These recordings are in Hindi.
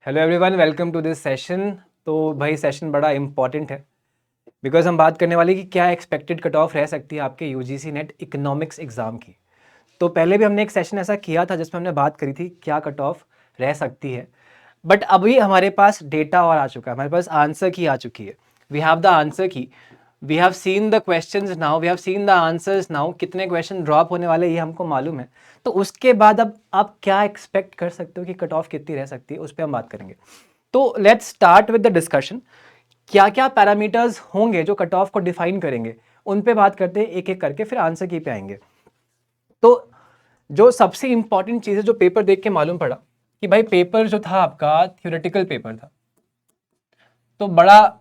Hello everyone, welcome to this session. तो भाई सेशन बड़ा इंपॉर्टेंट है बिकॉज हम बात करने वाले कि क्या एक्सपेक्टेड कट ऑफ रह सकती है आपके यूजीसी नेट इकोनॉमिक्स एग्जाम की। तो पहले भी हमने एक सेशन ऐसा किया था जिसमें हमने बात करी थी क्या कट ऑफ रह सकती है, बट अभी हमारे पास डेटा और आ चुका है, हमारे पास आंसर की आ चुकी है। We have the answer key, we have seen the questions now, we have seen the answers now. कितने क्वेश्चन ड्रॉप होने वाले ये हमको मालूम है। तो उसके बाद अब आप क्या एक्सपेक्ट कर सकते हो कि कट ऑफ कितनी रह सकती है, उस पर हम बात करेंगे। तो let's start with the discussion. क्या क्या पैरामीटर्स होंगे जो कट ऑफ को डिफाइन करेंगे, उन पे बात करते हैं एक एक करके, फिर आंसर की पे आएंगे। तो जो सबसे इंपॉर्टेंट चीज़ है जो पेपर देख के मालूम पड़ा कि भाई पेपर जो था आपका थ्योरेटिकल पेपर था, तो बड़ा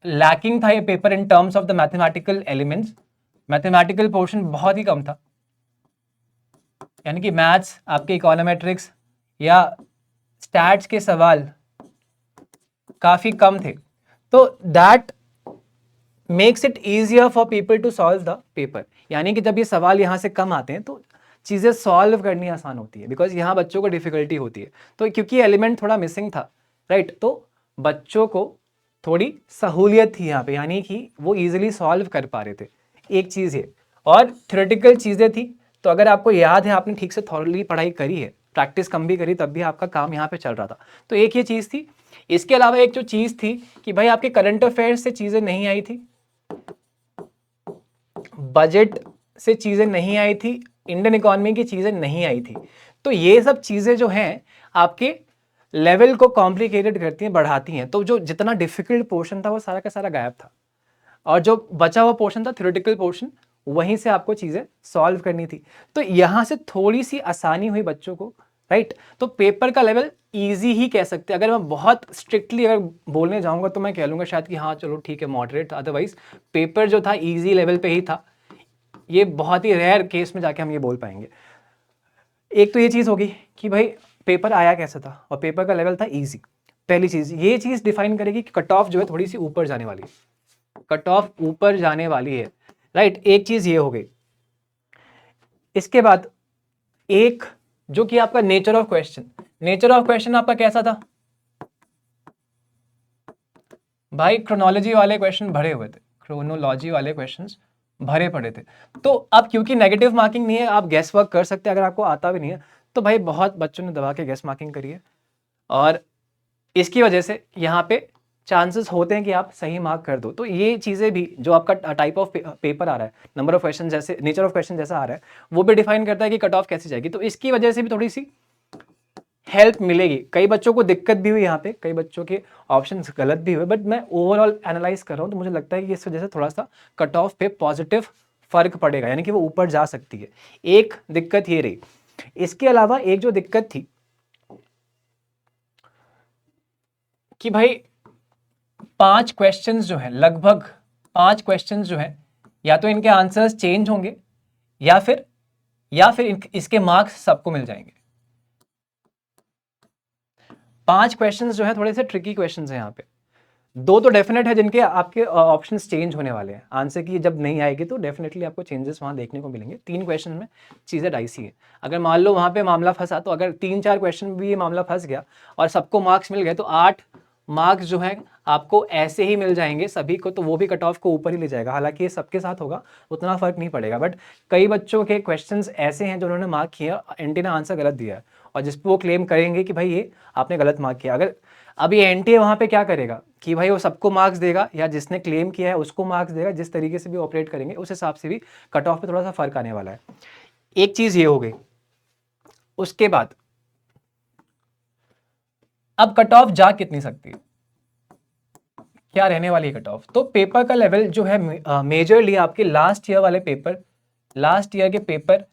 लैकिंग था ये paper in terms of the mathematical elements. Mathematical portion बहुत ही कम था, यानी कि मैथ्स, आपके इकोनोमेट्रिक्स या स्टैट्स के सवाल काफ़ी कम थे। तो that makes it easier for people to solve the paper, यानी कि जब ये सवाल यहाँ से कम आते हैं तो चीज़ें सॉल्व करनी आसान होती है, बिकॉज यहाँ बच्चों को डिफिकल्टी होती है। तो क्योंकि एलिमेंट थोड़ा मिसिंग था, राइट, तो बच्चों को थोड़ी सहूलियत थी यहाँ पे, यानी कि वो इजीली सॉल्व कर पा रहे थे। एक चीज़ ये, और थ्योरेटिकल चीज़ें थी, तो अगर आपको याद है आपने ठीक से थॉरली पढ़ाई करी है, प्रैक्टिस कम भी करी, तब भी आपका काम यहाँ पे चल रहा था। तो एक ये चीज़ थी। इसके अलावा एक जो चीज़ थी कि भाई आपके करंट अफेयर्स से चीज़ें नहीं आई थी, बजट से चीज़ें नहीं आई थी, इंडियन इकोनॉमी की चीज़ें नहीं आई थी। तो ये सब चीज़ें जो हैं आपके लेवल को कॉम्प्लिकेटेड करती हैं, बढ़ाती हैं। तो जो जितना डिफिकल्ट पोर्शन था वो सारा का सारा गायब था, और जो बचा हुआ पोर्शन था थ्योरेटिकल पोर्शन, वहीं से आपको चीज़ें सॉल्व करनी थी। तो यहाँ से थोड़ी सी आसानी हुई बच्चों को, राइट। तो पेपर का लेवल इजी ही कह सकते हैं। अगर मैं बहुत स्ट्रिक्टली अगर बोलने जाऊँगा तो मैं कह लूँगा शायद कि हाँ चलो ठीक है मॉडरेट, अदरवाइज पेपर जो था ईजी लेवल पे ही था। ये बहुत ही रेयर केस में जाके हम ये बोल पाएंगे। एक तो ये चीज़ होगी कि भाई पेपर आया कैसा था और पेपर का लेवल था इजी। पहली चीज़ ये चीज़ डिफाइन करेगी कि कट ऑफ जो है थोड़ी सी ऊपर जाने वाली है, कट ऑफ ऊपर जाने वाली है, राइट। एक चीज़ ये हो गई। इसके बाद एक जो कि आपका nature of question, nature of question आपका कैसा था भाई? क्रोनोलॉजी वाले क्वेश्चन भरे हुए थे, क्रोनोलॉजी वाले क्वेश्चंस भरे पड़े थे। तो अब क्योंकि नेगेटिव मार्किंग नहीं है, आप गैस वर्क कर सकते हैं। अगर आपको आता भी नहीं है तो भाई बहुत बच्चों ने दबा के गैस मार्किंग करी है, और इसकी वजह से यहाँ पे चांसेस होते हैं कि आप सही मार्क कर दो। तो ये चीज़ें भी, जो आपका टाइप ऑफ पेपर आ रहा है, नंबर ऑफ क्वेश्चन जैसे, नेचर ऑफ क्वेश्चन जैसा आ रहा है, वो भी डिफाइन करता है कि कट ऑफ कैसे जाएगी। तो इसकी वजह से भी थोड़ी सी हेल्प मिलेगी। कई बच्चों को दिक्कत भी हुई यहाँ पे, कई बच्चों के ऑप्शंस गलत भी हुए, बट मैं ओवरऑल एनालाइज कर रहा हूँ तो मुझे लगता है कि इस वजह से थोड़ा सा कट ऑफ पे पॉजिटिव फर्क पड़ेगा, यानी कि वो ऊपर जा सकती है। एक दिक्कत ये रही। इसके अलावा एक जो दिक्कत थी कि भाई 5 क्वेश्चंस जो है, लगभग 5 क्वेश्चंस जो है, या तो इनके आंसर्स चेंज होंगे या फिर इसके मार्क्स सबको मिल जाएंगे। 5 क्वेश्चंस जो है थोड़े से ट्रिकी क्वेश्चंस हैं यहाँ पे। दो तो डेफिनेट है जिनके आपके ऑप्शंस चेंज होने वाले हैं, आंसर की जब नहीं आएगी तो डेफिनेटली आपको चेंजेस वहाँ देखने को मिलेंगे। 3 क्वेश्चन में चीज़ें डाइसी है। अगर मान लो वहाँ पे मामला फंसा, तो अगर 3-4 क्वेश्चन में भी ये मामला फंस गया और सबको मार्क्स मिल गए, तो 8 मार्क्स जो है आपको ऐसे ही मिल जाएंगे सभी को, तो वो भी कट ऑफ को ऊपर ही ले जाएगा। हालांकि ये सबके साथ होगा, उतना फर्क नहीं पड़ेगा, बट कई बच्चों के क्वेश्चंस ऐसे हैं जो उन्होंने मार्क किया, एनटी ने आंसर गलत दिया है, और जिस पर वो क्लेम करेंगे कि भाई ये आपने गलत मार्क किया। अगर अब ये एनटीए वहाँ पे क्या करेगा कि भाई वो सबको मार्क्स देगा, या जिसने क्लेम किया है उसको मार्क्स देगा, जिस तरीके से भी ऑपरेट करेंगे उस हिसाब से भी कट ऑफ पे थोड़ा सा फर्क आने वाला है। एक चीज़ ये हो गई। उसके बाद अब कट ऑफ जा कितनी सकती है, क्या रहने वाली है कट ऑफ? तो पेपर का लेवल जो है मेजरली आपके लास्ट ईयर वाले पेपर, लास्ट ईयर के पेपर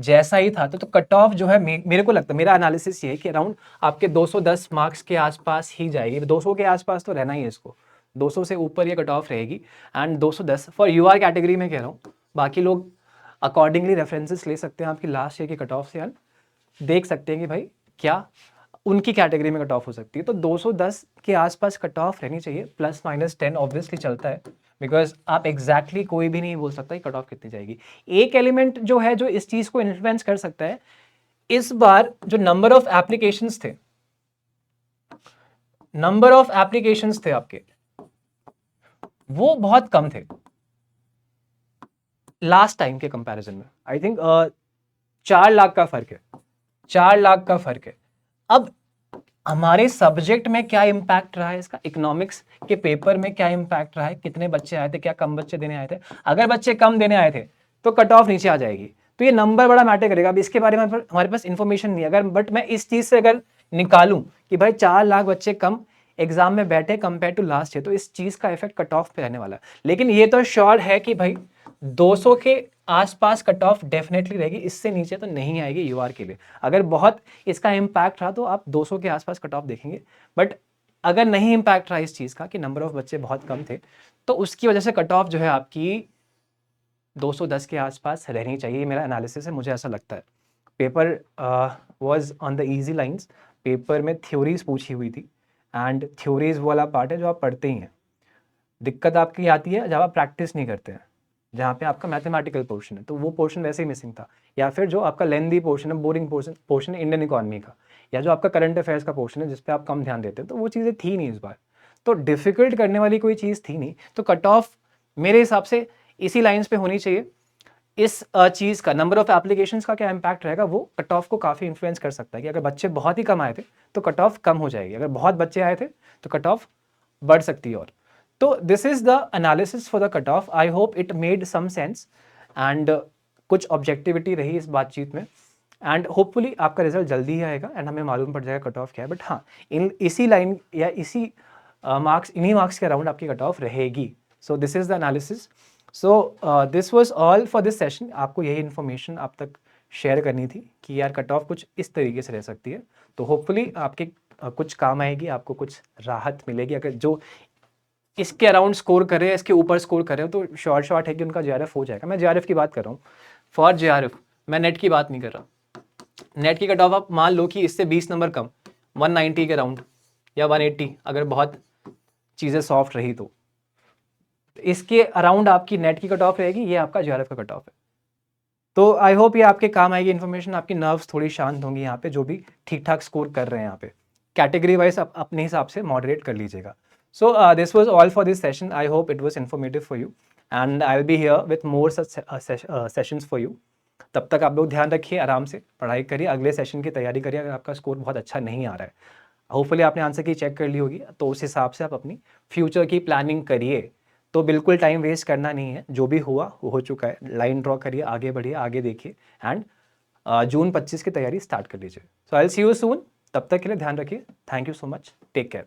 जैसा ही था। तो कट ऑफ जो है मेरे को लगता है, मेरा एनालिसिस ये है कि अराउंड आपके 210 मार्क्स के आसपास ही जाएगी। 200 के आसपास तो रहना ही है इसको, 200 से ऊपर ये कट ऑफ रहेगी। एंड 210 फॉर यूआर कैटेगरी में कह रहा हूँ, बाकी लोग अकॉर्डिंगली रेफरेंसेस ले सकते हैं आपकी लास्ट ईयर की कट ऑफ से, एंड देख सकते हैं कि भाई क्या उनकी कैटेगरी में कट ऑफ हो सकती है। तो 210 के आसपास कट ऑफ रहनी चाहिए, ±10 ऑब्वियसली चलता है, बिकॉज आप एग्जैक्टली कोई भी नहीं बोल सकता कि कट ऑफ कितनी जाएगी। एक एलिमेंट जो है जो इस चीज़ को इन्फ्लुएंस कर सकता है, इस बार जो नंबर ऑफ एप्लीकेशंस थे, नंबर ऑफ एप्लीकेशंस थे आपके वो बहुत कम थे लास्ट टाइम के कंपैरिजन में। आई थिंक 4 लाख का फर्क है, 4 लाख का फर्क है। अब हमारे सब्जेक्ट में क्या इम्पैक्ट रहा है इसका, इकोनॉमिक्स के पेपर में क्या इम्पैक्ट रहा है, कितने बच्चे आए थे, क्या कम बच्चे देने आए थे। अगर बच्चे कम देने आए थे तो कट ऑफ नीचे आ जाएगी, तो ये नंबर बड़ा मैटर करेगा। अब इसके बारे में हमारे पास इंफॉर्मेशन नहीं है, अगर बट मैं इस चीज से अगर निकालूं कि भाई 4 लाख बच्चे कम एग्जाम में बैठे कंपेयर टू लास्ट ईयर, तो इस चीज का इफेक्ट कट ऑफ पे रहने वाला है। लेकिन ये तो श्योर है कि भाई 200 के आसपास कट ऑफ डेफिनेटली रहेगी, इससे नीचे तो नहीं आएगी यूआर के लिए। अगर बहुत इसका इम्पैक्ट रहा तो आप 200 के आसपास कट ऑफ देखेंगे, बट अगर नहीं इम्पैक्ट रहा इस चीज़ का कि नंबर ऑफ बच्चे बहुत कम थे, तो उसकी वजह से कट ऑफ जो है आपकी 210 के आसपास रहनी चाहिए। मेरा एनालिसिस है, मुझे ऐसा लगता है। Paper was on the easy lines, paper में थ्योरीज पूछी हुई थी, एंड थ्योरीज वाला पार्ट है जो आप पढ़ते ही हैं। दिक्कत आपकी आती है जब आप प्रैक्टिस नहीं करते हैं, जहाँ पे आपका मैथमेटिकल पोर्शन है, तो वो पोर्शन वैसे ही मिसिंग था। या फिर जो आपका लेंदी पोर्शन है, बोरिंग पोर्शन है इंडियन इकोनॉमी का, या जो आपका करंट अफेयर्स का पोर्शन है जिस पे आप कम ध्यान देते हैं, तो वो चीज़ें थी नहीं इस बार। तो डिफिकल्ट करने वाली कोई चीज़ थी नहीं, तो कट ऑफ मेरे हिसाब से इसी लाइन्स पे होनी चाहिए। इस चीज़ का नंबर ऑफ एप्लीकेशंस का क्या इम्पैक्ट रहेगा, वो कट ऑफ को काफ़ी इन्फ्लुएंस कर सकता है कि अगर बच्चे बहुत ही कम आए थे तो कट ऑफ कम हो जाएगी, अगर बहुत बच्चे आए थे तो कट ऑफ बढ़ सकती है। और तो this is the analysis for the cut off. I hope it made some sense, and कुछ ऑब्जेक्टिविटी रही इस बातचीत में, एंड होपफुली आपका रिजल्ट जल्दी ही आएगा एंड हमें मालूम पड़ जाएगा कट ऑफ क्या है। बट हाँ, इसी लाइन या इसी मार्क्स, इन्हीं मार्क्स के अराउंड आपकी कट ऑफ रहेगी। So this is the analysis. So this was all for this session. आपको यही इन्फॉर्मेशन आप तक शेयर करनी थी कि यार कट ऑफ कुछ इस तरीके से रह सकती है, तो होपफुली आपके कुछ काम आएगी, आपको कुछ राहत मिलेगी। अगर जो इसके अराउंड स्कोर कर रहे हैं, इसके ऊपर स्कोर कर रहे हो, तो शॉर्ट है कि उनका जेआरएफ हो जाएगा। मैं जेआरएफ की बात कर रहा हूँ, फॉर जेआरएफ, मैं नेट की बात नहीं कर रहा। नेट की कट ऑफ आप मान लो कि इससे 20 नंबर कम, 190 के अराउंड या 180, अगर बहुत चीज़ें सॉफ्ट रही तो इसके अराउंड आपकी नेट की कट ऑफ रहेगी, ये आपका जेआरएफ का कट ऑफ है। तो आई होप ये आपके काम आएगी इन्फॉर्मेशन, आपकी नर्व्स थोड़ी शांत होंगी यहाँ पे, जो भी ठीक ठाक स्कोर कर रहे हैं यहाँ पे। कैटेगरी वाइज आप अपने हिसाब से मॉडरेट कर लीजिएगा। So this was all for this session. I hope it was informative for you, and I will be here with more such sessions for you. तब तक आप लोग ध्यान रखिए, आराम से पढ़ाई करिए, अगले सेशन की तैयारी करिए। अगर आपका स्कोर बहुत अच्छा नहीं आ रहा है, होपफुली आपने आंसर की चेक कर ली होगी, तो उस हिसाब से आप अपनी फ्यूचर की प्लानिंग करिए। तो बिल्कुल टाइम वेस्ट करना नहीं है, जो भी हुआ वो हो चुका है, लाइन ड्रॉ करिए, आगे बढ़िए, आगे देखिए, एंड जून 25 की तैयारी स्टार्ट कर लीजिए। So I will see you soon. तब तक के लिए ध्यान रखिए। Thank you so much, take care.